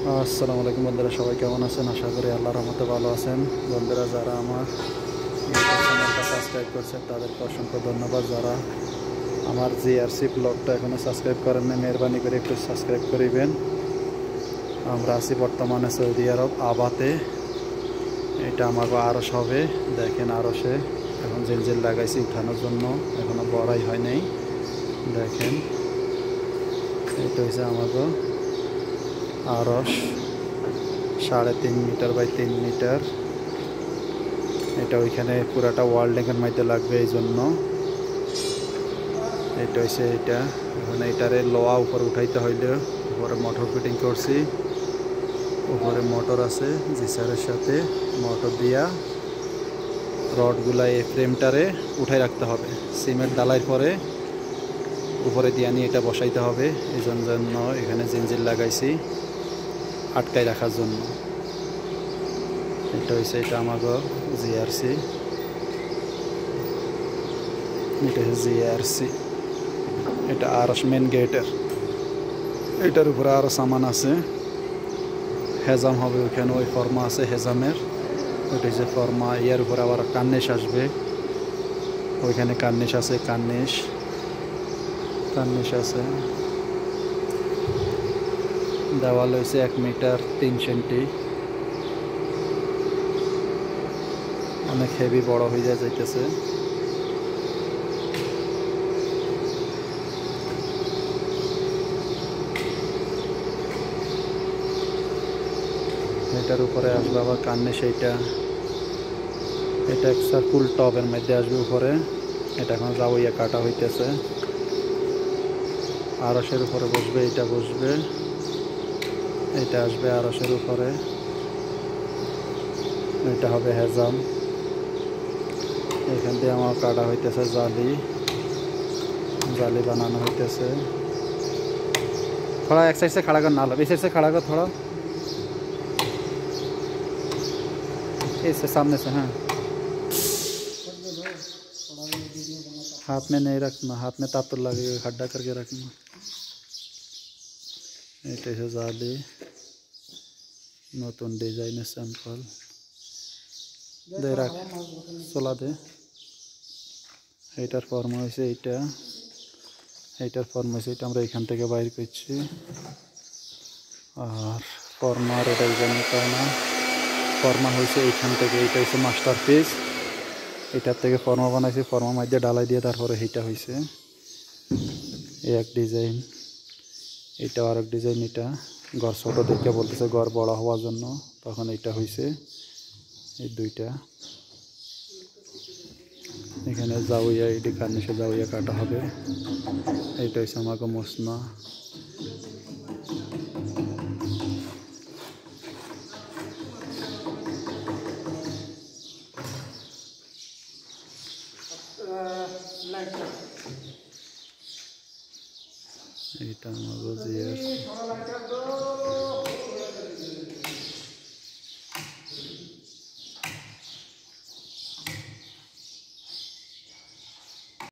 আসসালামু আলাইকুম বন্ধুরা, সবাই কেমন আছেন? আশা করি আল্লাহর রহমতে ভালো আছেন। বন্ধুরা, যারা আমার ইউটিউব চ্যানেলটা সাবস্ক্রাইব করছেন তাদেরকে অসংখ্য ধন্যবাদ। যারা আমার জিআরসি ব্লগটা এখনও সাবস্ক্রাইব করেন না, মেহরবানি করে একটু সাবস্ক্রাইব করিবেন। আমরা আছি বর্তমানে সৌদি আরব আবাতে। এটা আমাকে আরশ হবে। দেখেন, আরশে এখন জেলজেল লাগাইছি উঠানোর জন্য, এখনও বড়াই হয় নাই। দেখেন, এটা হচ্ছে আমাকে আরশ, 3.5 মিটার বাই 3 মিটার। এটা ওইখানে পুরাটা ওয়ার্ল্ডিংয়ের মধ্যে লাগবে, এই জন্য এটা হচ্ছে এটা। এখন এটারে লোয়া উপরে উঠাইতে হইলে উপরে মোটর ফিটিং করছি। উপরে মোটর আছে জিসারের সাথে, মোটর দিয়া রডগুলা এই ফ্রেমটারে উঠাই রাখতে হবে। সিমেন্ট ডালাই পরে উপরে দিয়া নিয়ে এটা বসাইতে হবে। এই জন্য এখানে জিঞ্জির লাগাইছি আটকাই রাখার জন্য। এটা হচ্ছে এটা আমাকে জিআরসি, এটা হচ্ছে জিআরসি। এটা আরশ মেন গেটের, এটার উপরে আরও সামান আছে। হেজাম হবে ওইখানে, ওই ফর্মা আছে হেজামের, ওইটা হচ্ছে ফর্মা। ইয়ার উপরে আবার কার্নিশ আসবে, ওইখানে কার্নিশ আছে, কার্নিশ আছে। দেওয়াল হয়েছে 1 মিটার 3 সেন্টি। অনেক হেভি, বড় হয়ে যাইতেছে। এটার উপরে আসবে আবার কার্নিশ। এটা একটা ফুল টবের মধ্যে আসবে উপরে। এটা এখন জাওইয়া কাটা হইতেছে। আরশের উপরে বসবে, এটা বসবে, এটা আসবে আরশের উপরে। এটা হবে হেজাম। এখান দিয়ে আমার কাটা হইতেছে জালি বানানো হইতেছে। थोड़ा एक साइड से खड़ा कर, ना लो इस साइड से खड़ा कर, थोड़ा इससे सामने से। हाँ, हाथ में नहीं रखना, हाथ में ताप तो लगेगा, खड्डा करके रखना। এটা হচ্ছে জালি, নতুন ডিজাইনের স্যাম্পল দে রাখ, চলা দে। এইটার ফর্ম হয়েছে এইটা, এইটার ফর্ম হয়েছে এটা, আমরা এখান থেকে বাইর করছি। আর ফর্মার এটা জানি না, ফর্মা হয়েছে এইখান থেকে। এইটা হচ্ছে মাস্টার পিস, এটার থেকে ফর্মা বানাইছি। ফর্মার মধ্যে ডালাই দিয়ে তারপরে এইটা হয়েছে। এই এক ডিজাইন, এটা আর এক ডিজাইন। এটা ঘর ছোটো দেখে বলতেছে ঘর বড় হওয়ার জন্য, তখন এইটা হয়েছে। এই দুইটা এখানে জাউইয়া, এটি কার্নিশে জাউইয়া কাটা হবে। এইটা হচ্ছে আমাকে মসনা। এইটা আমাকে জিআরসি।